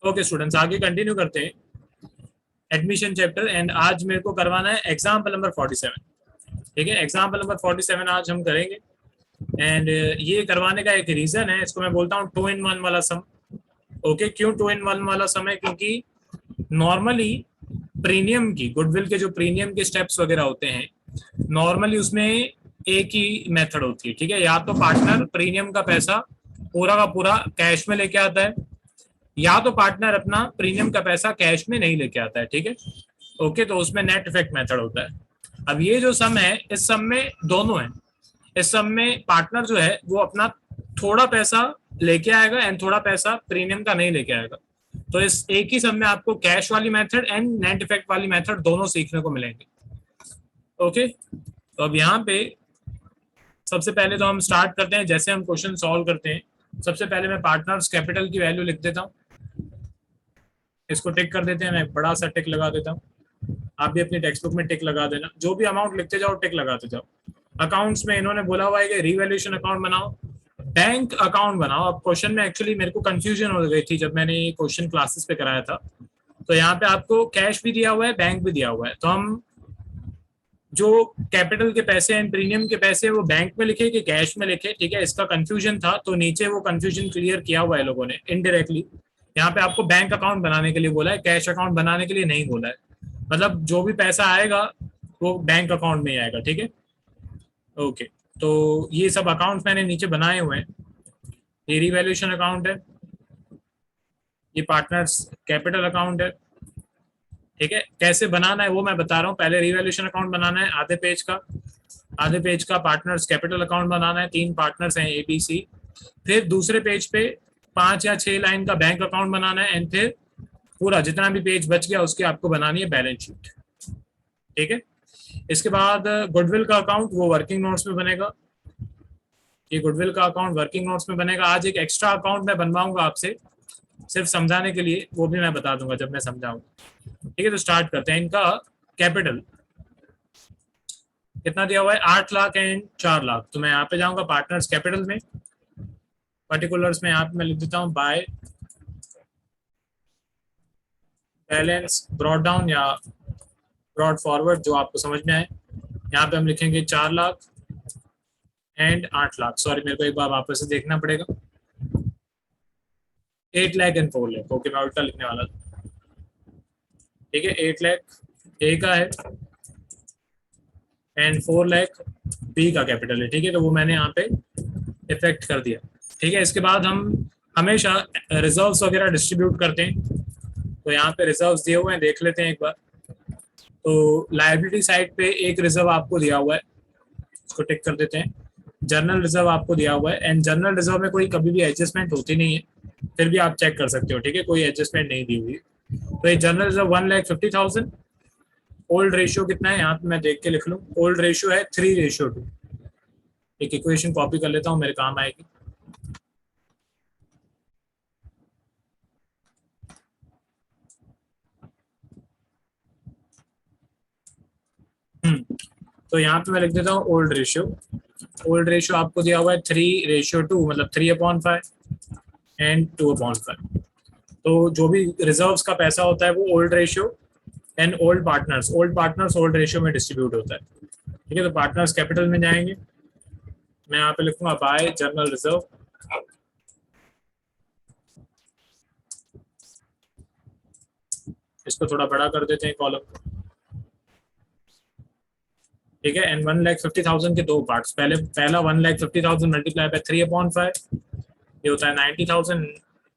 Okay students, आगे continue करते हैं एडमिशन चैप्टर। एंड आज मेरे को करवाना है एग्जाम्पल नंबर 47। ठीक है, एग्जाम्पल नंबर 47 आज हम करेंगे। एंड ये करवाने का एक रीजन है, इसको मैं बोलता हूँ 2 in 1 वाला सम। ओके, क्यों 2 in 1 वाला सम है? क्योंकि नॉर्मली प्रीमियम की, गुडविल के जो प्रीमियम के स्टेप्स वगैरह होते हैं, नॉर्मली उसमें एक ही मेथड होती है। ठीक है, या तो पार्टनर प्रीमियम का पैसा पूरा का पूरा कैश में लेके आता है, या तो पार्टनर अपना प्रीमियम का पैसा कैश में नहीं लेके आता है। ठीक है, ओके, तो उसमें नेट इफेक्ट मेथड होता है। अब ये जो सम है, इस सम में दोनों है। इस सम में पार्टनर जो है वो अपना थोड़ा पैसा लेके आएगा एंड थोड़ा पैसा प्रीमियम का नहीं लेके आएगा। तो इस एक ही सम में आपको कैश वाली मेथड एंड नेट इफेक्ट वाली मेथड दोनों सीखने को मिलेंगे। ओके, तो अब यहाँ पे सबसे पहले तो हम स्टार्ट करते हैं, जैसे हम क्वेश्चन सॉल्व करते हैं। सबसे पहले मैं पार्टनर्स कैपिटल की वैल्यू लिख देता हूँ, इसको टिक कर देते हैं। मैं बड़ा सा टिक लगा देता हूँ, आप भी अपनी टेक्स्ट बुक में टिक लगा देना। जो भी अमाउंट लिखते जाओ टिक लगाते जाओ। अकाउंट्स में इन्होंने बोला हुआ है कि रिवैल्यूएशन अकाउंट बनाओ, बैंक अकाउंट बनाओ। अब क्वेश्चन में एक्चुअली मेरे को कंफ्यूजन हो गई थी जब मैंने ये क्वेश्चन क्लासेस पे कराया था। तो यहाँ पे आपको कैश भी दिया हुआ है, बैंक भी दिया हुआ है। तो हम जो कैपिटल के पैसे एंड प्रीमियम के पैसे वो बैंक में लिखे कि कैश में लिखे, ठीक है, इसका कंफ्यूजन था। तो नीचे वो कंफ्यूजन क्लियर किया हुआ है लोगों ने इनडायरेक्टली। यहाँ पे आपको बैंक अकाउंट बनाने के लिए बोला है, कैश अकाउंट बनाने के लिए नहीं बोला है। मतलब जो भी पैसा आएगा वो बैंक अकाउंट में ही आएगा। ठीक है, ओके, तो ये सब अकाउंट मैंने नीचे बनाए हुए हैं। ये रिवैल्यूएशन अकाउंट है, ये पार्टनर्स कैपिटल अकाउंट है। ठीक है, कैसे बनाना है वो मैं बता रहा हूँ। पहले रिवैल्यूएशन अकाउंट बनाना है आधे पेज का, आधे पेज का पार्टनर्स कैपिटल अकाउंट बनाना है। 3 पार्टनर्स हैं ABC। फिर दूसरे पेज पे 5 या 6 लाइन का बैंक अकाउंट बनाना है। एंड फिर पूरा जितना भी पेज बच गया उसकी आपको बनानी है बैलेंस शीट। ठीक है, इसके बाद गुडविल का अकाउंट वो वर्किंग नोट्स में बनेगा। ये गुडविल का अकाउंट वर्किंग नोट्स में बनेगा। आज एक एक्स्ट्रा अकाउंट मैं बनवाऊंगा आपसे सिर्फ समझाने के लिए, वो भी मैं बता दूंगा जब मैं समझाऊंगा। ठीक है, तो स्टार्ट करते हैं। इनका कैपिटल कितना दिया हुआ है? 8 लाख एंड 4 लाख। तो मैं यहाँ पे जाऊंगा पार्टनर्स कैपिटल में, पर्टिकुलर्स में यहाँ पे मैं लिख देता हूँ बाय बैलेंस ब्रॉड डाउन या ब्रॉड फॉरवर्ड, जो आपको समझ में आए। यहाँ पे हम लिखेंगे 4 लाख एंड 8 लाख। सॉरी, मेरे को एक बार वापस से देखना पड़ेगा। 8 लाख एंड 4 लाख। ओके, मैं उल्टा लिखने वाला था। ठीक है, 8 लाख ए का है एंड 4 लाख बी का कैपिटल है। ठीक है, तो वो मैंने यहाँ पे इफेक्ट कर दिया। ठीक है, इसके बाद हम हमेशा रिजर्व्स वगैरह डिस्ट्रीब्यूट करते हैं। तो यहाँ पे रिजर्व्स दिए हुए हैं, देख लेते हैं एक बार। तो लायबिलिटी साइड पे एक रिजर्व आपको दिया हुआ है, इसको टिक कर देते हैं। जर्नल रिजर्व आपको दिया हुआ है एंड जर्नल रिजर्व में कोई कभी भी एडजस्टमेंट होती नहीं है, फिर भी आप चेक कर सकते हो। ठीक है, कोई एडजस्टमेंट नहीं दी हुई। तो ये जर्नल रिजर्व 1,50,000। ओल्ड रेशियो कितना है यहाँ पे मैं देख के लिख लूँ। ओल्ड रेशियो है 3:2। एक इक्वेशन कॉपी कर लेता हूँ, मेरे काम आएगी। तो यहाँ पे मैं लिख देता हूँ ओल्ड रेशियो। ओल्ड रेशियो आपको दिया हुआ है 3:2, मतलब 3/5 एंड 2/5। तो जो भी रिजर्व्स का पैसा होता है वो old ratio and old partners old ratio में डिस्ट्रीब्यूट होता है। ठीक है, तो पार्टनर्स कैपिटल में जाएंगे, मैं यहाँ पे लिखूंगा बाय जर्नल रिजर्व। इसको थोड़ा बड़ा कर देते हैं कॉलम। ठीक है, एंड 1,50,000 के दो पार्ट्स। पहला 1,50,000 मल्टीप्लाई बाय 3/5, ये होता है 90,000।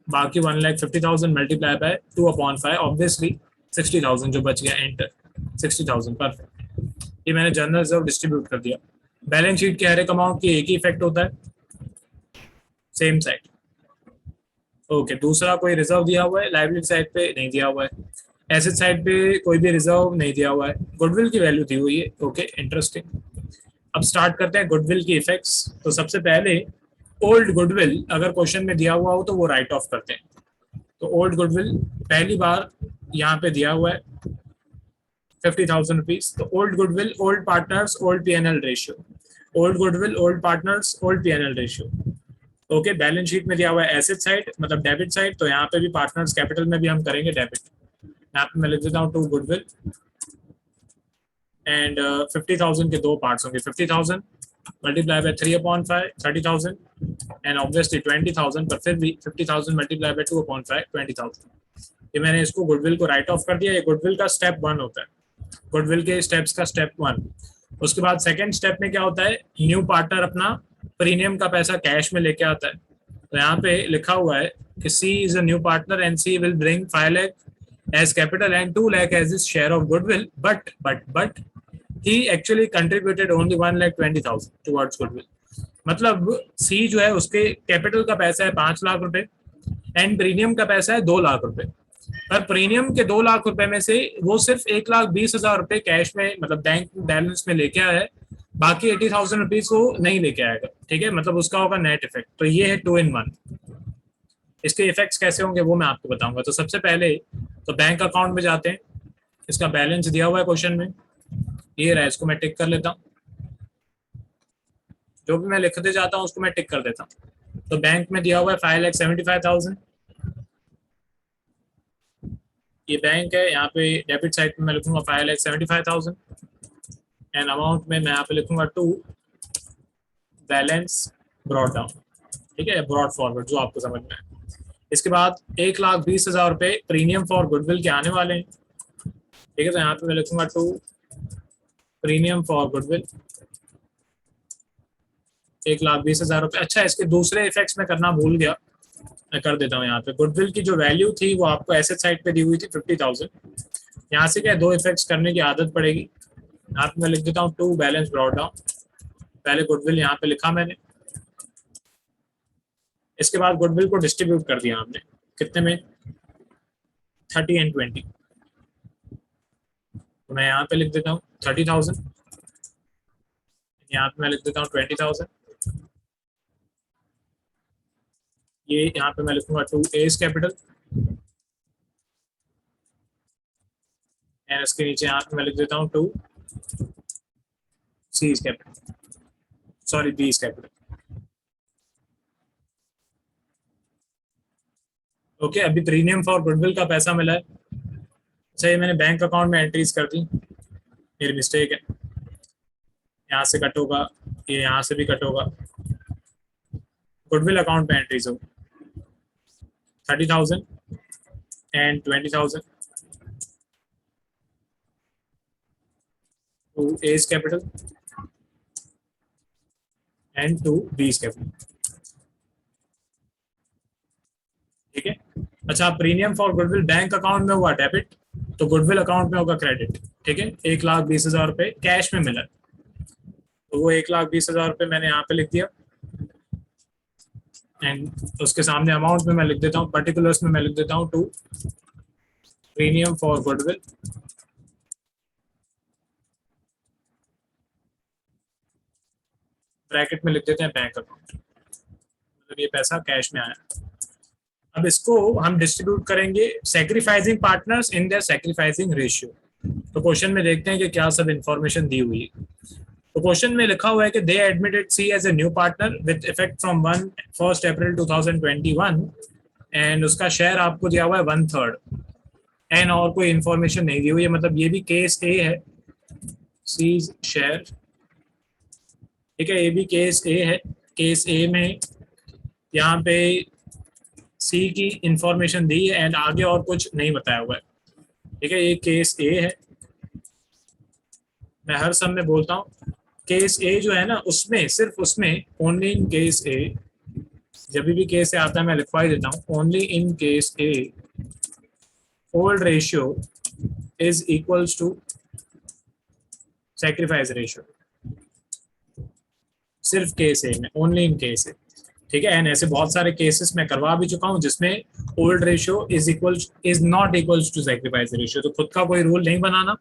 बाकी 1,50,000 मल्टीप्लाई बाय 2/5, ऑब्वियसली 60,000 जो बच गया। Enter 60,000, perfect. ये मैंने जनरल रिजर्व डिस्ट्रीब्यूट कर दिया। बैलेंस शीट के हर एक अमाउंट की एक ही इफेक्ट होता है, सेम साइड। ओके, दूसरा कोई रिजर्व दिया हुआ है, लाइबिलिटी साइड पे नहीं दिया हुआ है। एसेट साइड पे कोई भी रिजर्व नहीं दिया हुआ है। गुडविल की वैल्यू दी हुई है। Okay, interesting. अब स्टार्ट करते हैं गुडविल की इफेक्ट्स। तो सबसे पहले ओल्ड गुडविल अगर क्वेश्चन में दिया हुआ हो तो वो राइट ऑफ करते हैं। तो ओल्ड गुडविल पहली बार यहाँ पे दिया हुआ है 50,000 रुपीज। तो old goodwill, old partners, old P&L ratio. Old goodwill, old partners, old P&L ratio. Okay, balance sheet में दिया हुआ है एसेट साइड मतलब डेबिट साइड, तो यहाँ पे भी पार्टनर्स कैपिटल में भी हम करेंगे डेबिट। यहाँ पे मैं लिख देता हूँ टू गुडविल एंड 50,000 के दो पार्ट्स होंगे, 50,000 मल्टीप्लाई बाय 3/5 30,000 एंड ऑब्वियसली 20,000, पर फिर भी 50,000 मल्टीप्लाई बाय 2/5 20,000। ये मैंने इसको गुडविल को राइट ऑफ कर दिया। ये गुडविल का स्टेप 1 होता है, गुडविल के स्टेप्स का स्टेप 1। उसके बाद सेकंड स्टेप में क्या होता है, न्यू पार्टनर अपना प्रीमियम का पैसा कैश में लेके आता है। तो यहाँ पे लिखा हुआ है कि C is a new partner and C will bring 5 lakh as capital and 2 lakh as his share of goodwill, but he actually contributed only 1,20,000 towards goodwill। मतलब सी जो है उसके कैपिटल का पैसा है 5 लाख रुपए एंड प्रीमियम का पैसा है 2 लाख रुपए, पर प्रीमियम के 2 लाख रुपए में से वो सिर्फ 1,20,000 रुपए कैश में मतलब बैंक बैलेंस में लेके आया है, बाकी 80,000 रुपीज वो नहीं लेके आएगा। ठीक है, मतलब उसका होगा नेट इफेक्ट। तो ये है 2 in 1। इसके इफेक्ट्स कैसे होंगे वो मैं आपको बताऊंगा। तो सबसे पहले तो बैंक अकाउंट में जाते हैं, इसका बैलेंस दिया हुआ है क्वेश्चन में, ये रहा, इसको मैं टिक कर लेता हूँ। जो भी मैं लिखते जाता हूँ उसको मैं टिक कर देता हूँ। तो बैंक में दिया हुआ है 5,75,000, ये बैंक है। यहाँ पे डेबिट साइड में मैं लिखूंगा 5,75,000 एंड अमाउंट में मैं यहाँ पे लिखूंगा टू बैलेंस ब्रॉड डाउन। ठीक है, ब्रॉड फॉरवर्ड जो आपको समझ में है। इसके बाद 1,20,000 रुपए प्रीमियम फॉर गुडविल के आने वाले हैं। ठीक है, तो यहाँ पे मैं लिखूंगा टू प्रीमियम फॉर गुडविल 1,20,000 रुपए। अच्छा, इसके दूसरे इफेक्ट्स में करना भूल गया, मैं कर देता हूँ। यहाँ पे गुडविल की जो वैल्यू थी वो आपको एसेट साइड पे दी हुई थी 50,000। यहाँ से क्या 2 इफेक्ट्स करने की आदत पड़ेगी। यहाँ पे मैं लिख देता हूँ टू बैलेंस ब्रॉड डाउन, पहले गुडविल यहाँ पे लिखा मैंने, इसके बाद गुडविल को डिस्ट्रीब्यूट कर दिया हमने कितने में 30 and 20। तो मैं यहाँ पे लिख देता हूँ 30,000, यहाँ पे मैं लिख देता हूँ 20,000, ये यहाँ पे मैं लिखूंगा टू एज कैपिटल एंड इसके नीचे यहाँ पे मैं लिख देता हूँ to C is capital, sorry B is capital. Okay, अभी प्रीमियम फॉर गुडविल का पैसा मिला है। अच्छा, ये मैंने बैंक अकाउंट में एंट्रीज कर दी, मेरी मिस्टेक है। यहाँ से कट होगा, ये यहाँ से भी कट होगा, गुडविल अकाउंट में एंट्रीज हो 30,000 and 20,000 to A's capital and to B's capital. ठीक है, अच्छा, premium for goodwill bank account में हुआ डेबिट, तो गुडविल अकाउंट में होगा क्रेडिट। ठीक है, 1,20,000 रुपए कैश में मिला, तो वो 1,20,000 रुपए मैंने यहाँ पे लिख दिया एंड उसके सामने अमाउंट में मैं लिख देता हूँ, पर्टिकुलर्स में मैं लिख देता हूँ to premium for goodwill bracket में लिख देते हैं बैंक अकाउंट, मतलब ये पैसा कैश में आया। अब इसको हम डिस्ट्रीब्यूट करेंगे sacrificing partners in their sacrificing ratio. तो क्वेश्चन में देखते हैं कि क्या सब इंफॉर्मेशन दी हुई है। तो क्वेश्चन में लिखा हुआ है कि they admitted C as a new partner with effect from 1 April 2021 and उसका शेयर आपको दिया हुआ है 1/3 एंड और कोई इंफॉर्मेशन नहीं दी हुई है, मतलब ये भी केस ए है, सी शेयर। ठीक है, ये भी केस ए है। केस ए में यहाँ पे सी की इंफॉर्मेशन दी है एंड आगे और कुछ नहीं बताया हुआ है। ठीक है, ये केस ए है, मैं हर सब में बोलता हूँ केस ए जो है ना, उसमें सिर्फ उसमें ओनली इन केस ए, जब भी केस ए आता है मैं लिखवा ही देता हूँ, only in case A old ratio is equals to sacrifice ratio, सिर्फ केस ए में, ओनली इन केस ए। ठीक है, एंड ऐसे बहुत सारे केसेस मैं करवा भी चुका हूं जिसमें old ratio is not equals to sacrifice ratio. तो खुद का कोई रूल नहीं बनाना,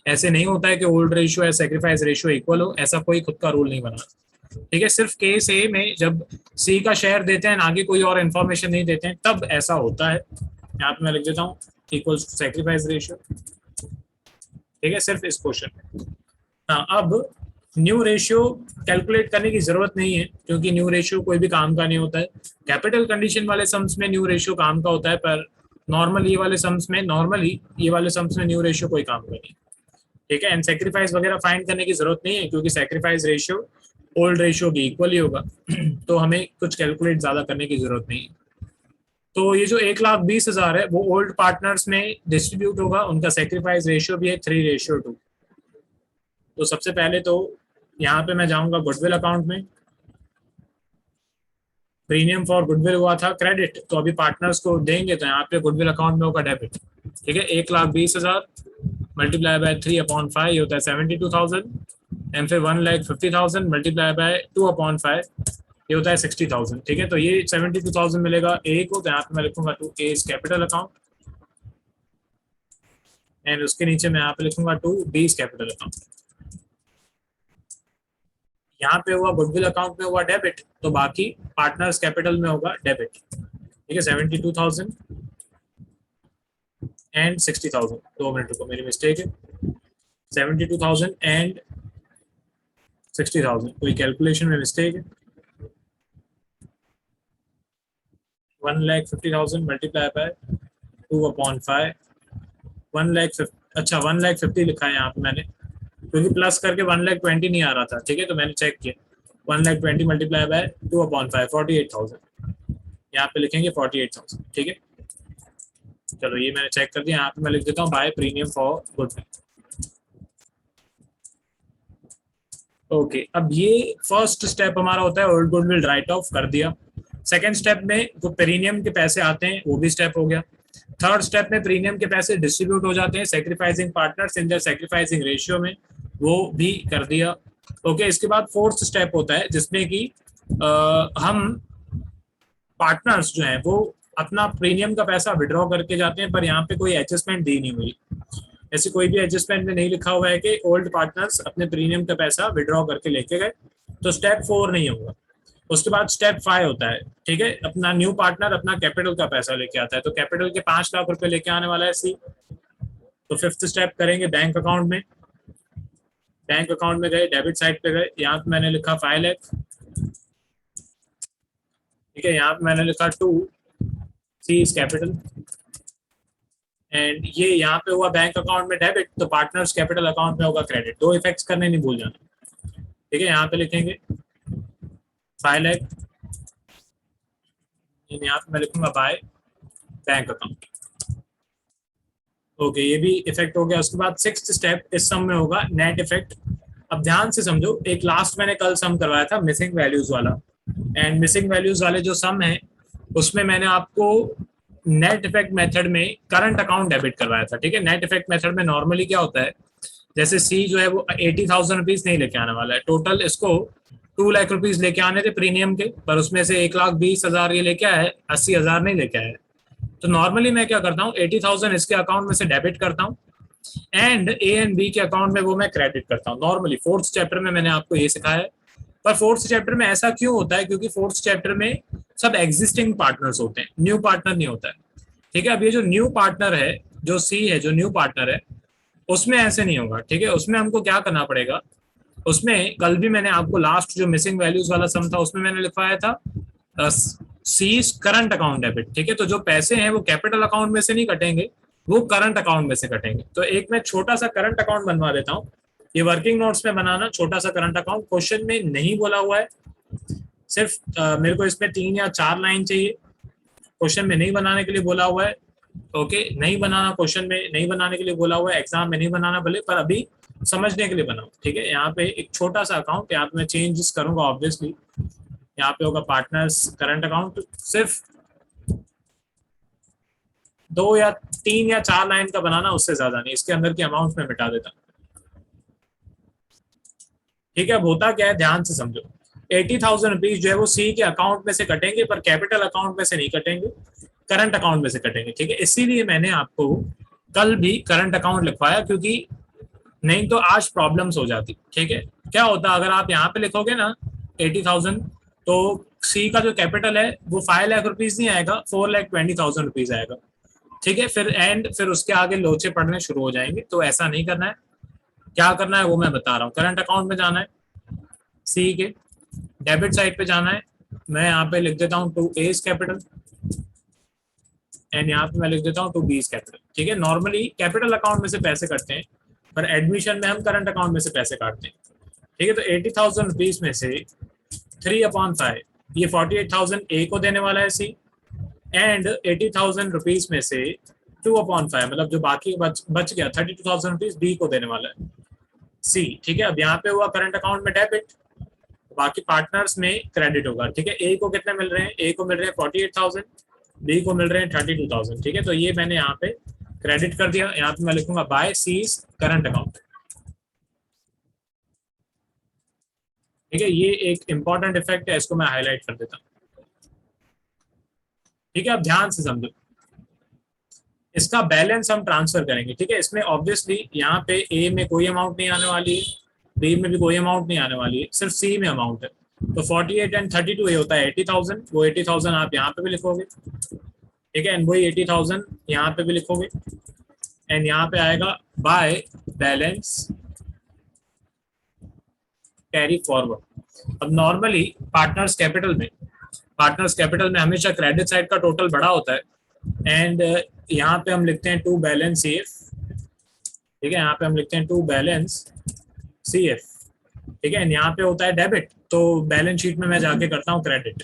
ऐसे नहीं होता है कि ओल्ड रेशियो या सैक्रिफाइस रेशियो इक्वल हो, ऐसा कोई खुद का रूल नहीं बनाना। ठीक है, सिर्फ केस ए में जब सी का शेयर देते हैं आगे कोई और इन्फॉर्मेशन नहीं देते हैं तब ऐसा होता है। यहाँ पे मैं लिख देता हूँ इक्वल्स टू सैक्रिफाइस रेशियो। ठीक है, सिर्फ इस क्वेश्चन में। हाँ, अब न्यू रेशियो कैलकुलेट करने की जरूरत नहीं है, क्योंकि न्यू रेशियो कोई भी काम का नहीं होता है। कैपिटल कंडीशन वाले सम्स में न्यू रेशियो काम का होता है, पर नॉर्मली ये वाले सम्स में न्यू रेशियो कोई काम का नहीं। ठीक है, एंड सेक्रीफाइस वगैरह फाइंड करने की जरूरत नहीं है, क्योंकि सेक्रीफाइस रेशियो ओल्ड रेशियो की इक्वल ही होगा। तो हमें कुछ कैलकुलेट ज्यादा करने की जरूरत नहीं है। तो ये जो 1,20,000 है वो ओल्ड पार्टनर्स में डिस्ट्रीब्यूट होगा, उनका सेक्रीफाइस रेशियो भी है 3:2। तो सबसे पहले तो यहाँ पे मैं जाऊंगा गुडविल अकाउंट में। प्रीमियम फॉर गुडविल हुआ था क्रेडिट, तो अभी पार्टनर्स को देंगे, तो यहाँ पे गुडविल अकाउंट में होगा डेबिट। ठीक है, 1,20,000 मल्टीप्लाई बाय 3/5 ये होता है 72,000, एंड फिर 1,50,000 मल्टीप्लाई बाय 2/5 ये होता है 60,000। ठीक है, तो ये 72,000 मिलेगा ए को, तो यहाँ पे मैं लिखूंगा to A is capital account, and उसके नीचे मैं यहाँ पे लिखूंगा to B is capital account. यहाँ पे हुआ गुडविल अकाउंट में हुआ डेबिट, तो बाकी पार्टनर्स कैपिटल में होगा डेबिट। ठीक है, 72,000 एंड 60,000। 2 मिनट रुको, मेरी मिस्टेक है, 72,000 एंड 60,000, कोई कैलकुलेशन में मिस्टेक है। 1,50,000 मल्टीप्लाई बाय 2/5, 1,50,000, अच्छा 1,50,000 लिखा है यहाँ पे मैंने, क्योंकि प्लस करके 1,20,000 नहीं आ रहा था। ठीक है, तो मैंने चेक किया, 1,20,000 मल्टीप्लाई बाय 2/5 48,000, यहाँ पे लिखेंगे 48,000। ठीक है, चलो ये मैंने चेक कर दिया। यहाँ पे मैं लिख देता हूँ by premium for goodwill. Okay, अब ये फर्स्ट स्टेप हमारा होता है ओल्ड गुडविल राइट ऑफ कर दिया। सेकेंड स्टेप में जो प्रीमियम के पैसे आते हैं वो भी स्टेप हो गया। थर्ड स्टेप में प्रीमियम के पैसे डिस्ट्रीब्यूट हो जाते हैं sacrificing partners in the sacrificing ratio में, वो भी कर दिया। ओके, इसके बाद फोर्थ स्टेप होता है जिसमें कि हम पार्टनर्स जो हैं वो अपना प्रीमियम का पैसा विड्रॉ करके जाते हैं, पर यहाँ पे कोई एडजस्टमेंट दी नहीं हुई। ऐसे कोई भी एडजस्टमेंट में नहीं लिखा हुआ है कि ओल्ड पार्टनर्स अपने प्रीमियम का पैसा विड्रॉ करके लेके गए, तो स्टेप 4 नहीं होगा। उसके बाद स्टेप 5 होता है। ठीक है, अपना न्यू पार्टनर अपना कैपिटल का पैसा लेके आता है, तो कैपिटल के 5 लाख रुपए लेके आने वाला है सी। तो फिफ्थ स्टेप करेंगे बैंक अकाउंट में। बैंक अकाउंट में गए, डेबिट साइड पे गए, यहाँ पे मैंने लिखा 5 लाख। ठीक है, यहाँ पे मैंने लिखा to C is capital, and ये यहाँ पे हुआ बैंक अकाउंट में डेबिट, तो पार्टनर्स कैपिटल अकाउंट में होगा क्रेडिट। 2 इफेक्ट्स करने नहीं भूल जाना। ठीक है, यहाँ पे लिखेंगे 5 लाख, यहाँ पे मैं लिखूंगा बाय बैंक अकाउंट। ओके, ये भी इफेक्ट हो गया। उसके बाद सिक्स्थ स्टेप इस सम में होगा नेट इफेक्ट। अब ध्यान से समझो, एक लास्ट मैंने कल सम करवाया था मिसिंग वैल्यूज वाला, एंड मिसिंग वैल्यूज वाले जो सम है उसमें मैंने आपको नेट इफेक्ट मेथड में करंट अकाउंट डेबिट करवाया था। ठीक है, नेट इफेक्ट मेथड में नॉर्मली क्या होता है, जैसे सी जो है वो 80,000 रुपीज नहीं लेके आने वाला है, टोटल इसको 2 लाख रुपीज लेके आने थे प्रीमियम के, पर उसमें से 1,20,000 ये लेके आया है, 80,000 नहीं लेके आया है। तो नॉर्मली मैं क्या करता हूँ, 80,000 इसके अकाउंट में से डेबिट करता हूँ, एंड ए एंड बी के अकाउंट में वो मैं क्रेडिट करता हूँ। नॉर्मली फोर्थ चैप्टर में मैंने आपको ये सिखाया है। पर फोर्थ चैप्टर में ऐसा क्यों होता है, क्योंकि फोर्थ चैप्टर में सब एग्जिस्टिंग पार्टनर्स होते हैं, न्यू पार्टनर नहीं होता है। ठीक है, अब ये जो न्यू पार्टनर है, जो सी है, जो न्यू पार्टनर है, उसमें ऐसे नहीं होगा। ठीक है, उसमें हमको क्या करना पड़ेगा, उसमें कल भी मैंने आपको लास्ट जो मिसिंग वैल्यूज वाला सम था उसमें मैंने लिखवाया था सी करंट अकाउंट डेबिट। ठीक है, तो जो पैसे हैं वो कैपिटल अकाउंट में से नहीं कटेंगे, वो करंट अकाउंट में से कटेंगे। तो एक मैं छोटा सा करंट अकाउंट बनवा देता हूँ, ये वर्किंग नोट्स में बनाना, छोटा सा करंट अकाउंट। क्वेश्चन में नहीं बोला हुआ है, सिर्फ मेरे को इसमें 3 या 4 लाइन चाहिए, क्वेश्चन में नहीं बनाने के लिए बोला हुआ है। ओके, नहीं बनाना, क्वेश्चन में नहीं बनाने के लिए बोला हुआ है, एग्जाम में नहीं बनाना भले, पर अभी समझने के लिए बनाओ। ठीक है, यहाँ पे एक छोटा सा अकाउंट, यहाँ पे मैं चेंजेस करूंगा ऑब्वियसली। यहाँ पे होगा पार्टनर्स करंट अकाउंट, सिर्फ 2 या 3 या 4 लाइन का बनाना, उससे ज्यादा नहीं। इसके अंदर की अमाउंट में मिटा देता। ठीक है, अब होता क्या है, ध्यान से समझो। 80,000 रुपीज जो है वो सी के अकाउंट में से कटेंगे, पर कैपिटल अकाउंट में से नहीं कटेंगे, करंट अकाउंट में से कटेंगे। ठीक है, इसीलिए मैंने आपको कल भी करंट अकाउंट लिखवाया, क्योंकि नहीं तो आज प्रॉब्लम्स हो जाती। ठीक है, क्या होता अगर आप यहाँ पे लिखोगे ना 80,000, तो सी का जो कैपिटल है वो 5 लाख रुपीज नहीं आएगा, 4,20,000 रुपीज आएगा। ठीक है, फिर उसके आगे लोचे पड़ने शुरू हो जाएंगे। तो ऐसा नहीं करना है। क्या करना है वो मैं बता रहा हूँ। करंट अकाउंट में जाना है, सी के डेबिट साइड पे जाना है, मैं यहाँ पे लिख देता हूँ टू एज कैपिटल एंड यहाँ पे मैं लिख देता हूँ टू बीज कैपिटल। ठीक है, नॉर्मली कैपिटल अकाउंट में से पैसे कटते हैं, पर एडमिशन में हम करंट अकाउंट में से पैसे काटते हैं। ठीक है, तो 80,000 रुपीज में से 3/5 ये 48,000 ए को देने वाला है सी, एंड 80,000 रुपीज में से 2/5 मतलब जो बाकी बच गया 32,000 रुपीज बी को देने वाला है सी। ठीक है, अब यहाँ पे हुआ करंट अकाउंट में डेबिट, बाकी पार्टनर्स में क्रेडिट होगा। ठीक है, ए को कितने मिल रहे हैं, ए को मिल रहे हैं 48,000, बी को मिल रहे हैं 32,000। ठीक है, तो ये मैंने यहाँ पे क्रेडिट कर दिया, यहाँ पे मैं लिखूंगा बाय सीज करंट अकाउंट। ठीक है, ये एक इंपॉर्टेंट इफेक्ट है, इसको मैं हाईलाइट कर देता हूँ। ठीक है, अब ध्यान से समझो, इसका बैलेंस हम ट्रांसफर करेंगे। ठीक है, इसमें ऑब्वियसली यहाँ पे ए में कोई अमाउंट नहीं आने वाली है, बी में भी कोई अमाउंट नहीं आने वाली है, सिर्फ सी में अमाउंट है। तो 48 एंड 32 ये होता है 80,000, वो 80,000 आप यहाँ पे भी लिखोगे। ठीक है, एंड वही 80,000 यहाँ पे भी लिखोगे, एंड यहाँ पे आएगा बाय बैलेंस कैरी फॉरवर्ड। अब नॉर्मली पार्टनर्स कैपिटल में हमेशा क्रेडिट साइड का टोटल बड़ा होता है, एंड यहाँ पे हम लिखते हैं टू बैलेंस सी एफ। ठीक है, यहाँ पे हम लिखते हैं टू बैलेंस सी एफ। ठीक है, एंड यहाँ पे होता है डेबिट, तो बैलेंस शीट में मैं जाके करता हूँ क्रेडिट।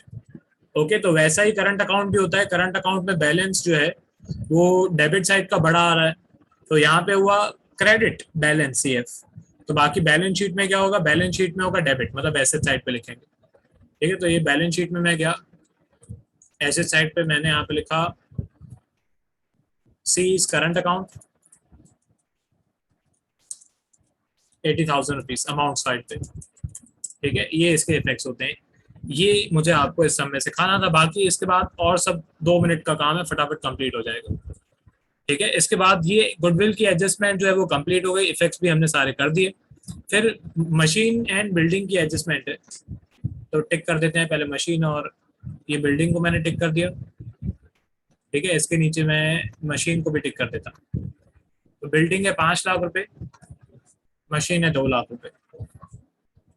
ओके, तो वैसा ही करंट अकाउंट भी होता है, करंट अकाउंट में बैलेंस जो है वो डेबिट साइड का बड़ा आ रहा है, तो यहाँ पे हुआ क्रेडिट बैलेंस सी एफ, तो बाकी बैलेंस शीट में क्या होगा, बैलेंस शीट में होगा डेबिट, मतलब एसेट साइड पे लिखेंगे। ठीक है, तो ये बैलेंस शीट में मैं गया, एसेट साइड पे मैंने यहाँ पे लिखा C is current account 80,000 rupees amount side पे। ठीक है, ये इसके इफेक्ट्स होते हैं, ये मुझे आपको इस समय सिखाना था, बाकी इसके बाद और सब 2 मिनट का काम है, फटाफट कंप्लीट हो जाएगा। ठीक है, इसके बाद ये गुडविल की एडजस्टमेंट जो है वो कंप्लीट हो गई, इफेक्ट्स भी हमने सारे कर दिए। फिर मशीन एंड बिल्डिंग की एडजस्टमेंट है, तो टिक कर देते हैं पहले मशीन, और ये बिल्डिंग को मैंने टिक कर दिया। ठीक है, इसके नीचे मैं मशीन को भी टिक कर देता। तो बिल्डिंग है 5 लाख रुपए, मशीन है 2 लाख रुपए।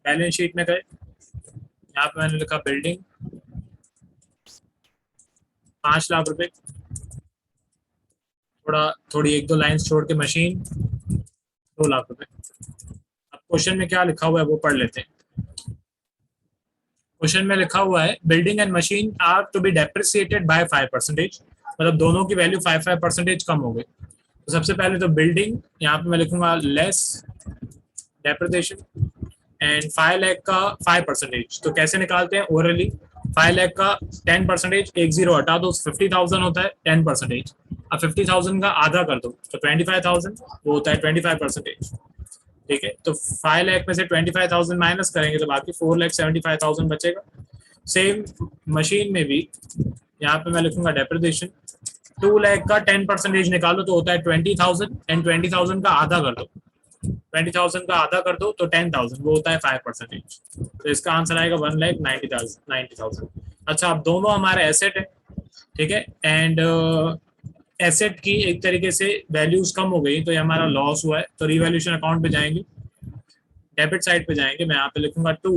बैलेंस शीट में गए, यहाँ पे मैंने लिखा बिल्डिंग 5 लाख रुपए, थोड़ी 1-2 लाइंस छोड़ के मशीन 2 लाख रुपए। अब क्वेश्चन में क्या लिखा हुआ है वो पढ़ लेते हैं। क्वेश्चन में लिखा हुआ है building and machine are to be depreciated by 5%, मतलब दोनों की वैल्यू 5% कम हो गई। तो सबसे पहले तो बिल्डिंग, यहाँ पे मैं लिखूंगा लेस डेप्रिसिएशन, एंड 5 लाख का 5%। तो कैसे निकालते हैं ओरली, 5 लाख का 10%, एक जीरो हटा दो, 50,000 होता है 10%। अब 50,000 का आधा कर दो तो 25,000, वो होता है 25%। ठीक है, तो 5 लाख में से 25,000 माइनस करेंगे तो बाकी 4,75,000 बचेगा। सेम मशीन में भी यहाँ पे मैं लिखूंगा डेप्रिसिएशन, 2 लाख का 10% निकालो तो होता है 20,000, एंड 20,000 का आधा कर दो, 20,000 का आधा कर दो तो 10,000, वो होता है 5%। तो इसका आंसर आएगा 1,90,000। अच्छा, अब दोनों हमारे एसेट है। ठीक है, एंड एसेट की एक तरीके से वैल्यूज कम हो गई, तो ये हमारा लॉस हुआ है, तो रिवैल्यूएशन अकाउंट पे जाएंगे, डेबिट साइड पे जाएंगे, मैं यहाँ पे लिखूंगा टू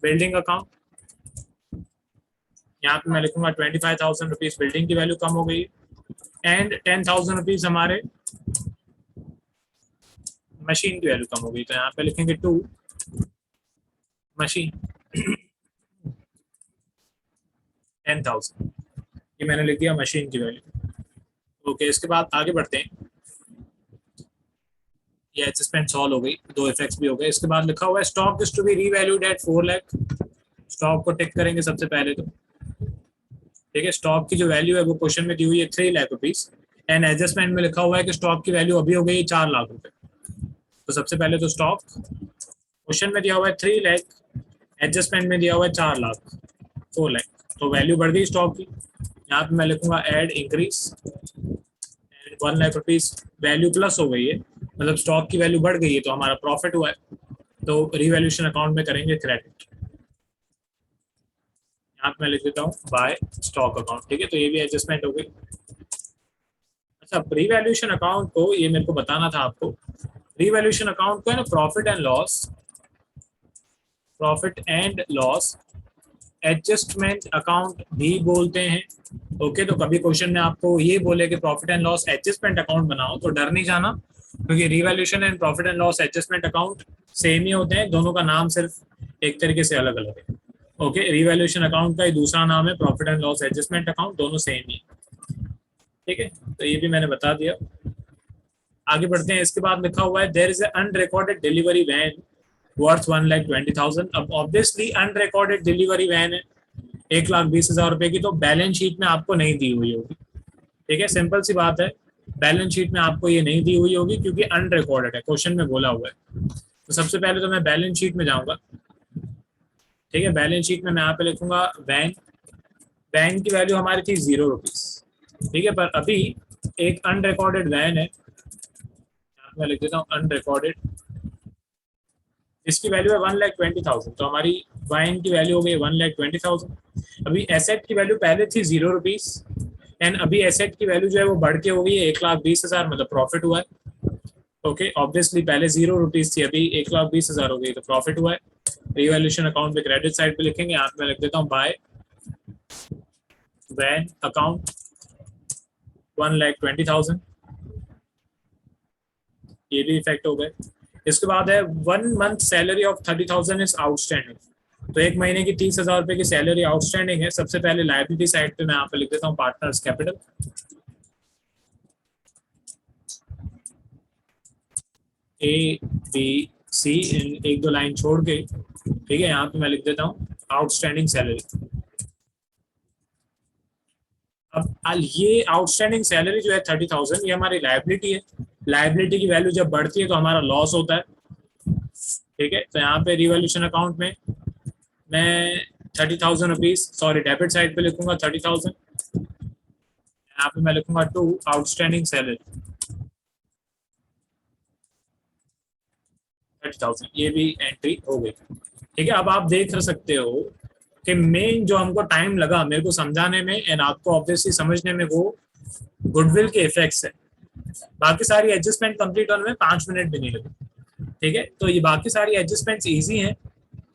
बिल्डिंग अकाउंट, यहाँ पे मैं लिखूंगा 25,000 रुपीज बिल्डिंग की वैल्यू कम हो गई, एंड 10,000 रुपीज हमारे मशीन की वैल्यू कम हो गई, तो यहाँ पे लिखेंगे टू मशीन 10,000, ये मैंने लिख दिया मशीन की वैल्यू। ओके, इसके बाद आगे बढ़ते हैं, ये एडजस्टमेंट सॉल्व हो गई, 2 इफेक्ट्स भी हो गए। इसके बाद लिखा हुआ है stock is to be revalued at 4 lakh, stock को टिक करेंगे सबसे पहले तो। ठीक है, स्टॉक की जो वैल्यू है वो क्वेश्चन में दी हुई है 3 लाख रुपीज, एंड एडजस्टमेंट में लिखा हुआ है कि स्टॉक की वैल्यू अभी हो गई 4 लाख रुपए। तो सबसे पहले तो स्टॉक क्वेश्चन में दिया हुआ है 3 लाख, एडजस्टमेंट में दिया हुआ है 4 लाख 4 लाख, तो वैल्यू बढ़ गई स्टॉक की। यहाँ पे मैं लिखूंगा add increase, 1 lakh rupees value plus हो गई है, मतलब स्टॉक की वैल्यू बढ़ गई है, तो हमारा प्रॉफिट हुआ है, तो रिवैल्यूएशन अकाउंट में करेंगे क्रेडिट। यहाँ पे मैं लिख देता हूँ बाय स्टॉक अकाउंट। ठीक है, तो ये भी एडजस्टमेंट हो गई। अच्छा, रिवैल्यूएशन अकाउंट को ये मेरे को बताना था आपको, रिवैल्यूएशन अकाउंट को है ना profit and loss profit and loss adjustment account भी बोलते हैं। ओके, तो कभी क्वेश्चन में आपको ये बोले कि profit and loss adjustment account बनाओ तो डर नहीं जाना, क्योंकि revaluation and profit and loss adjustment account same ही होते हैं, दोनों का नाम सिर्फ एक तरीके से अलग अलग है। ओके, रिवैल्यूएशन अकाउंट का ही दूसरा नाम है profit and loss adjustment account, दोनों सेम ही। ठीक है, तो ये भी मैंने बता दिया। आगे बढ़ते हैं। इसके बाद लिखा हुआ है there is unrecorded delivery van worth 1,20,000। अब ऑब्वियसली अनरिकॉर्डेड डिलीवरी वैन है 1,20,000 रुपए की, तो बैलेंस शीट में आपको नहीं दी हुई होगी। ठीक है, सिंपल सी बात है, बैलेंस शीट में आपको ये नहीं दी हुई होगी क्योंकि अनरिकॉर्डेड है, क्वेश्चन में बोला हुआ है। तो सबसे पहले तो मैं बैलेंस शीट में जाऊंगा। ठीक है, बैलेंस शीट में मैं यहाँ पे लिखूंगा वैन। वैन की वैल्यू हमारी थी 0 रुपीज। ठीक है, पर अभी एक अनरिकॉर्डेड वैन है, मैं लिख देता हूँ अनरिकॉर्डेड, इसकी वैल्यू है 1,20,000। तो हमारी वाइन की वैल्यू हो गई 1,20,000। अभी एसेट की वैल्यू पहले थी 0 रुपीज एंड अभी एसेट की वैल्यू जो है वो बढ़ के हो गई है 1,20,000, मतलब प्रॉफिट हुआ है। ओके, ऑब्वियसली पहले 0 रुपीज थी, अभी 1,20,000 हो गई तो प्रॉफिट हुआ है। रिवैल्यूएशन अकाउंट पे क्रेडिट साइड पे लिखेंगे, यहाँ पे लिख देता हूँ बाय वैन अकाउंट 1,20,000, ये भी इफेक्ट हो गए। इसके बाद है 1 month salary of 30,000 is outstanding. तो एक महीने की 30,000 रुपए की सैलरी आउटस्टैंडिंग है। सबसे पहले लायबिलिटी साइड पे मैं यहाँ पे लिख देता हूँ partners capital, A B C, एक दो लाइन छोड़ के। ठीक है, यहाँ पे मैं लिख देता हूँ आउटस्टैंडिंग सैलरी। अब ये आउटस्टैंडिंग सैलरी जो है 30,000, ये हमारी लायबिलिटी है। लायबिलिटी की वैल्यू जब बढ़ती है तो हमारा लॉस होता है। ठीक है, तो यहाँ पे रिवैल्यूएशन अकाउंट में मैं 30,000 रुपीज, सॉरी डेबिट साइड पे लिखूंगा 30,000, यहाँ पे मैं लिखूंगा टू आउटस्टैंडिंग सैलरी 30,000, ये भी एंट्री हो गई। ठीक है, अब आप देख सकते हो कि मेन जो हमको टाइम लगा मेरे को समझाने में एंड आपको ऑब्वियसली समझने में, वो गुडविल के इफेक्ट्स है। बाकी सारी एडजस्टमेंट कंप्लीट होने में 5 मिनट भी नहीं लगे। ठीक है, तो ये बाकी सारी एडजस्टमेंट्स इजी हैं।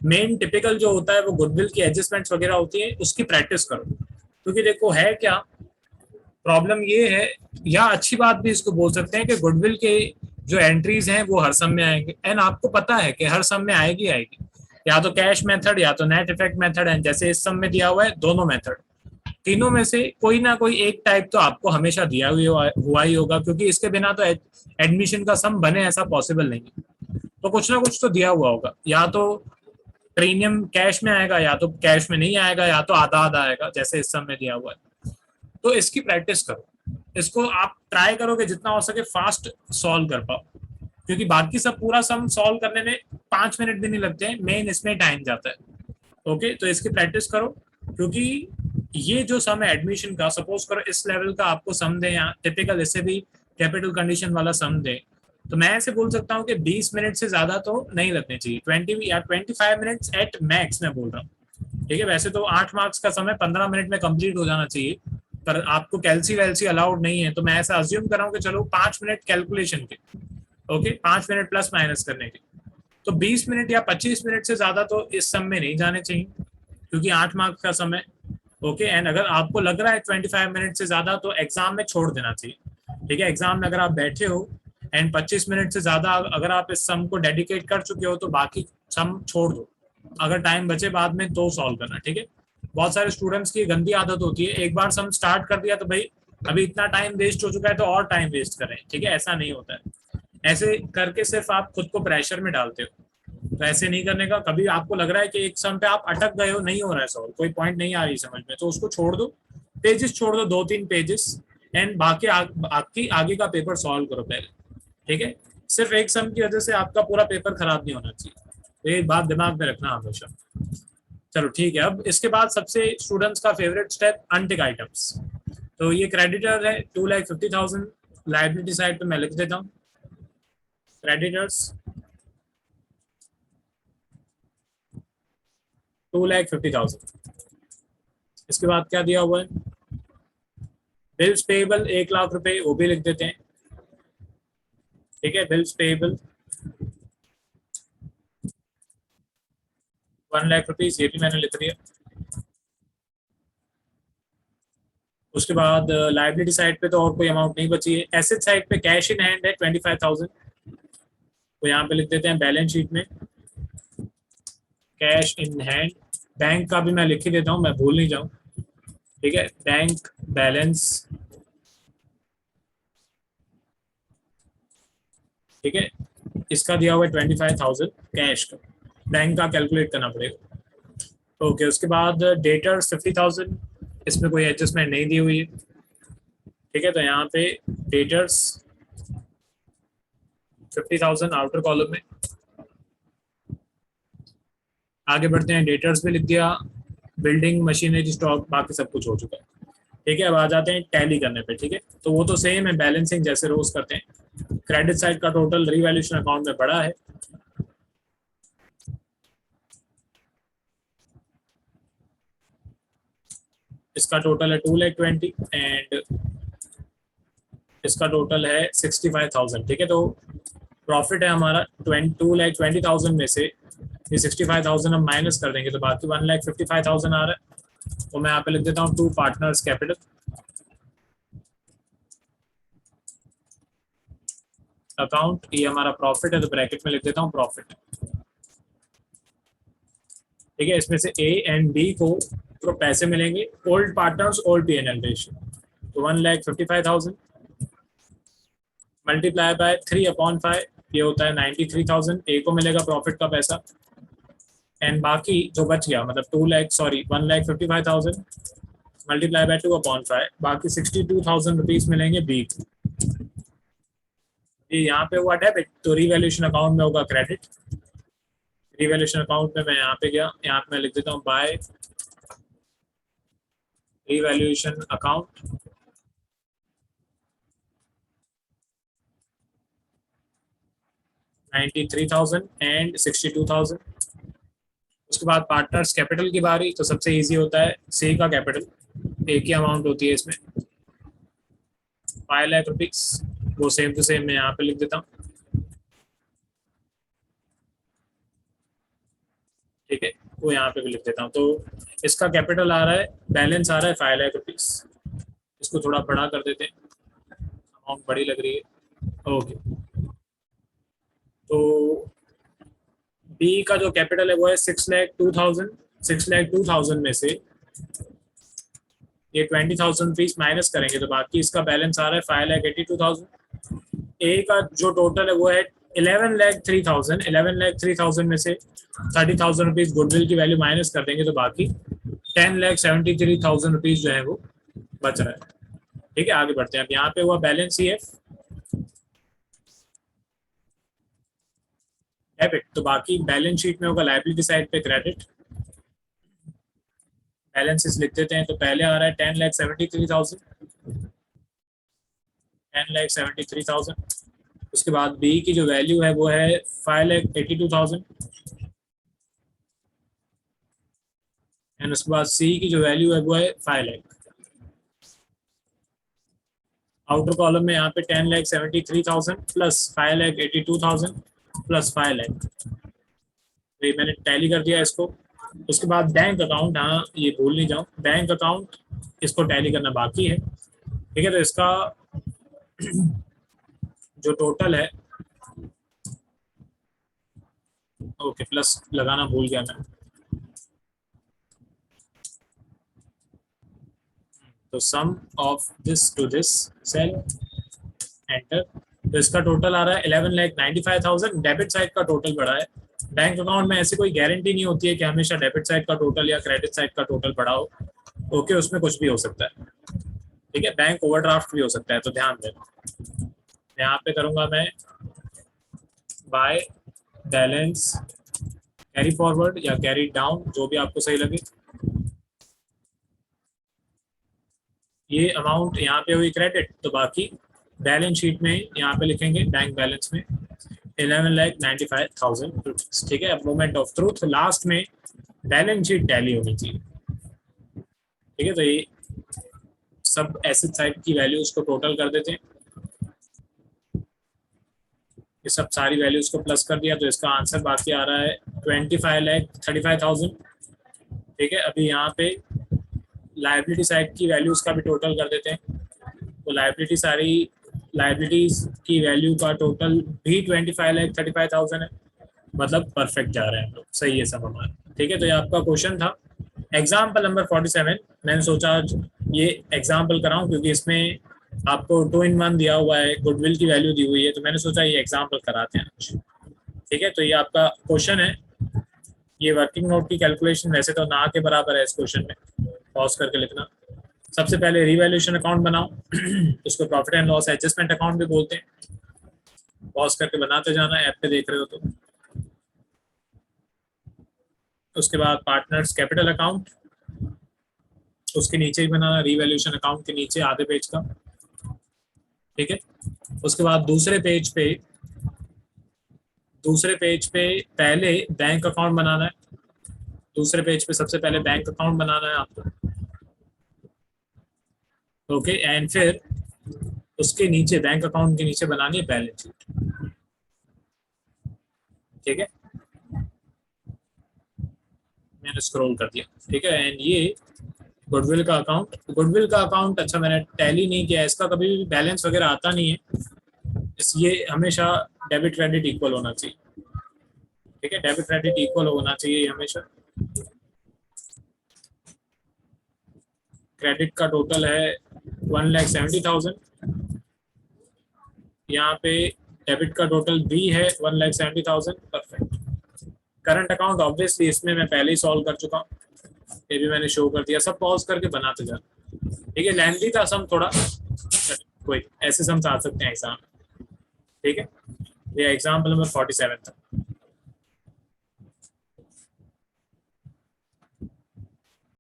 मेन टिपिकल जो होता है वो गुडविल की एडजस्टमेंट्स वगैरह होती है, उसकी प्रैक्टिस करो। क्योंकि देखो है क्या प्रॉब्लम, ये है या अच्छी बात भी इसको बोल सकते हैं कि गुडविल के जो एंट्रीज हैं वो हर सम में आएंगे एंड आपको पता है कि हर सम में आएगी आएगी, या तो कैश मेथड या तो नेट इफेक्ट मेथड है। जैसे इस सम में दिया हुआ है दोनों मेथड, तीनों में से कोई ना कोई एक टाइप तो आपको हमेशा दिया हुआ ही होगा, क्योंकि इसके बिना तो एडमिशन का सम बने ऐसा पॉसिबल नहीं है। तो कुछ ना कुछ तो दिया हुआ होगा, या तो प्रीमियम कैश में आएगा या तो कैश में नहीं आएगा, या तो आधा आधा आएगा जैसे इस सम में दिया हुआ है। तो इसकी प्रैक्टिस करो, इसको आप ट्राई करो कि जितना हो सके फास्ट सॉल्व कर पाओ, क्योंकि बाकी सब पूरा सम सॉल्व करने में 5 मिनट भी नहीं लगते हैं, मेन इसमें टाइम जाता है। ओके, तो इसकी प्रैक्टिस करो, क्योंकि ये जो सम है एडमिशन का, सपोज करो इस लेवल का आपको सम दे, यहाँ टिपिकल इससे भी कैपिटल कंडीशन वाला सम दे, तो मैं ऐसे बोल सकता हूँ कि 20 मिनट से ज्यादा तो नहीं लगने चाहिए, 20 या 25 मिनट्स एट मैक्स मैं बोल रहा हूँ। ठीक है, वैसे तो 8 मार्क्स का समय 15 मिनट में कंप्लीट हो जाना चाहिए, पर आपको कैलसी वैल्सी अलाउड नहीं है, तो मैं ऐसा अज्यूम कर रहा हूँ कि चलो 5 मिनट कैलकुलेशन के, ओके 5 मिनट प्लस माइनस करने के, तो 20 मिनट या 25 मिनट से ज्यादा तो इस सम में नहीं जाने चाहिए, क्योंकि 8 मार्क्स का समय। ओके, एंड अगर आपको लग रहा है 25 मिनट से ज्यादा तो एग्जाम में छोड़ देना चाहिए। ठीक है, एग्जाम में अगर आप बैठे हो एंड 25 मिनट से ज्यादा अगर आप इस सम को डेडिकेट कर चुके हो तो बाकी सम छोड़ दो, अगर टाइम बचे बाद में तो सॉल्व करना। ठीक है, बहुत सारे स्टूडेंट्स की गंदी आदत होती है, एक बार सम स्टार्ट कर दिया तो भाई अभी इतना टाइम वेस्ट हो चुका है तो और टाइम वेस्ट करें। ठीक है, ऐसा नहीं होता है, ऐसे करके सिर्फ आप खुद को प्रेशर में डालते हो, तो ऐसे नहीं करने का। कभी आपको लग रहा है कि एक सम पे आप अटक गए हो, नहीं हो रहा है सॉल्व, कोई पॉइंट नहीं आ रही समझ में, तो उसको छोड़ दो, पेजेस छोड़ दो 2-3 पेजेस एंड बाकी आगे का पेपर सॉल्व करो पहले। ठीक है, सिर्फ एक सम की वजह से आपका पूरा पेपर खराब नहीं होना चाहिए, तो ये बात दिमाग में रखना हमेशा। चलो ठीक है, अब इसके बाद सबसे स्टूडेंट्स का फेवरेट स्टेप अनटिक आइटम्स। तो ये क्रेडिटर है 2,50,000, लाइबिलिटी साइड पे मैं लिख देता हूँ क्रेडिटर्स 2,50,000। इसके बाद क्या दिया हुआ है, बिल्स पेएबल 1,00,000 रुपए, वो भी लिख देते हैं। ठीक है, बिल्स पेएबल 1,00,000 ये भी मैंने लिख दिया। उसके बाद लाइबिलिटी साइड पे तो और कोई अमाउंट नहीं बची है। एसेट साइड पे कैश इन हैंड है 25,000, तो यहाँ पे लिख देते हैं बैलेंस शीट में कैश इन हैंड। बैंक का भी मैं लिख ही देता हूँ, मैं भूल नहीं जाऊँ। ठीक है, बैंक बैलेंस। ठीक है, इसका दिया हुआ है 25,000 कैश का, बैंक का कैलकुलेट करना पड़ेगा। ओके, उसके बाद डेटर्स 50,000, इसमें कोई एडजस्टमेंट नहीं दी हुई है। ठीक है, तो यहाँ पे डेटर्स 50,000 आउटर कॉलम में। आगे बढ़ते हैं, डेटर्स भी लिख दिया, बिल्डिंग मशीनरी स्टॉक बाकी सब कुछ हो चुका है। ठीक है, अब आ जाते हैं टैली करने पे। ठीक है, तो वो तो सेम है, बैलेंसिंग जैसे रोज करते हैं। क्रेडिट साइड का टोटल रिवैल्यूएशन अकाउंट में बड़ा है, इसका टोटल है 2,20,000 एंड इसका टोटल है 65,000। ठीक है, तो प्रॉफिट है हमारा 2,20,000 में से ये 65,000 हम माइनस कर देंगे तो बाकी 1,55,000 आ रहा है। तो मैं यहाँ पे लिख देता हूँ टू पार्टनर्स कैपिटल अकाउंट, ये हमारा प्रॉफिट है तो ब्रैकेट में लिख देता हूँ प्रॉफिट। ठीक है, इसमें से ए एंड बी को तो पैसे मिलेंगे, old partners old P&L ratio, तो 1,55,000 मल्टीप्लाई बाय 3/5, ये होता है 93,000। ए को मिलेगा प्रॉफिट का पैसा, एंड बाकी जो बच गया मतलब 1,55,000 मल्टीप्लाई बाय 2/5, बाकी 62,000 रुपीज मिलेंगे बी को। ये यहाँ पे हुआ डेबिट, तो रिवैल्यूएशन अकाउंट में होगा क्रेडिट। रिवैल्यूएशन अकाउंट में मैं यहाँ पे गया, यहाँ पे मैं लिख देता हूँ बाय रिवैल्यूएशन अकाउंट, $93,000 एंड 62,000। उसके बाद पार्टनर्स कैपिटल की बारी, तो सबसे इजी होता है सी का कैपिटल, एक ही अमाउंट होती है इसमें 5,00,000 रुपीज, वो सेम टू सेम मैं यहाँ पे लिख देता हूँ। ठीक है, वो यहाँ पे भी लिख देता हूँ। तो इसका कैपिटल आ रहा है, बैलेंस आ रहा है 5,00,000 रुपीज। इसको थोड़ा बड़ा कर देते हैं, अमाउंट बड़ी लग रही है। ओके, तो बी का जो कैपिटल है वो है 6,02,000। 6,02,000 में से ये 20,000 रुपीज माइनस करेंगे तो बाकी इसका बैलेंस आ रहा है 5,82,000। ए का जो टोटल है वो है 11,03,000। 11,03,000 में से 30,000 रुपीज गुडविल की वैल्यू माइनस कर देंगे तो बाकी 10,73,000 रुपीज जो है वो बच रहा है। ठीक है, आगे बढ़ते हैं। अब यहाँ पे हुआ बैलेंस सी एफ डेबिट, तो बाकी बैलेंस शीट में होगा लाइबिलिटी साइड पे क्रेडिट। बैलेंसेस लिख देते हैं, तो पहले आ रहा है 10,73,000। 10,73,000। उसके बाद बी की जो वैल्यू है वो है 5,82,000 एंड उसके बाद सी की जो वैल्यू है वो है 5,00,000। आउटर कॉलम में यहाँ पे 10,73,000 प्लस 5,82,000 प्लस 5,00,000, तो ये मैंने टैली कर दिया इसको। उसके बाद बैंक अकाउंट, हाँ ये भूल नहीं जाऊँ, बैंक अकाउंट इसको टैली करना बाकी है। ठीक है, तो इसका जो टोटल है, ओके प्लस लगाना भूल गया मैं, तो sum of this to this cell enter, तो इसका टोटल आ रहा है 11,95,000। डेबिट साइड का टोटल बढ़ा है। बैंक अकाउंट में ऐसी कोई गारंटी नहीं होती है कि हमेशा डेबिट साइड का टोटल या क्रेडिट साइड का टोटल बढ़ा हो। ओके, उसमें कुछ भी हो सकता है। ठीक है, बैंक ओवरड्राफ्ट भी हो सकता है, तो ध्यान देना। यहाँ पे करूंगा मैं बाय बैलेंस कैरी फॉरवर्ड या कैरी डाउन, जो भी आपको सही लगे। ये अमाउंट यहाँ पे हुई क्रेडिट, तो बाकी बैलेंस शीट में यहाँ पे लिखेंगे बैंक बैलेंस में 11,95,000। ठीक है, अब मोमेंट ऑफ ट्रूथ, लास्ट में बैलेंस शीट टैली होनी चाहिए। ठीक है, तो ये सब एसेट साइड की वैल्यूज को टोटल कर देते हैं। ये सब सारी वैल्यूज को प्लस कर दिया तो इसका आंसर बाकी आ रहा है 25,35,000। ठीक है, अभी यहाँ पे लाइबिलिटी साइड की वैल्यूज का भी टोटल कर देते हैं। तो लाइबिलिटीज की वैल्यू का टोटल भी 25,35,000 है, मतलब परफेक्ट जा रहे हैं हम लोग, सही है सब हमारा। ठीक है, तो ये आपका क्वेश्चन था एग्जाम्पल नंबर 47। मैंने सोचा ये एग्जाम्पल कराऊं क्योंकि इसमें आपको 2 in 1 दिया हुआ है, गुडविल की वैल्यू दी हुई है, तो मैंने सोचा ये एग्जाम्पल कराते हैं आज। ठीक है, तो ये आपका क्वेश्चन है। ये वर्किंग नोट की कैलकुलेशन वैसे तो ना के बराबर है इस क्वेश्चन में, पॉज करके लिखना। सबसे पहले रिवैल्यूएशन अकाउंट बनाओ उसको profit and loss adjustment account भी बोलते हैं। पॉज करके बनाते जाना, ऐप पे देख रहे हो तो। उसके बाद पार्टनर्स कैपिटल अकाउंट, उसके नीचे ही बनाना रिवैल्यूएशन अकाउंट के नीचे आधे पेज का। ठीक है, उसके बाद दूसरे पेज पे पहले बैंक अकाउंट बनाना है। दूसरे पेज पे सबसे पहले बैंक अकाउंट बनाना है आपको। ओके, एंड फिर उसके नीचे बैंक अकाउंट के नीचे बनानी है बैलेंस शीट। ठीक है, मैंने स्क्रॉल कर दिया। ठीक है, एंड ये गुडविल का अकाउंट अच्छा मैंने टैली नहीं किया, इसका कभी भी बैलेंस वगैरह आता नहीं है, ये हमेशा डेबिट क्रेडिट इक्वल होना चाहिए। ठीक है, डेबिट क्रेडिट इक्वल होना चाहिए हमेशा। क्रेडिट का टोटल है 1,70,000, यहाँ पे डेबिट का टोटल भी है 1,70,000। परफेक्ट। करंट अकाउंट ऑब्वियसली इसमें मैं पहले ही सॉल्व कर चुका हूँ, ये भी मैंने शो कर दिया। सब पॉज करके बनाते जाना। ठीक है, लेंथी था सम थोड़ा, कोई ऐसे सम आ सकते हैं एग्जाम। ठीक है, ये एग्जाम्पल नंबर 47 था।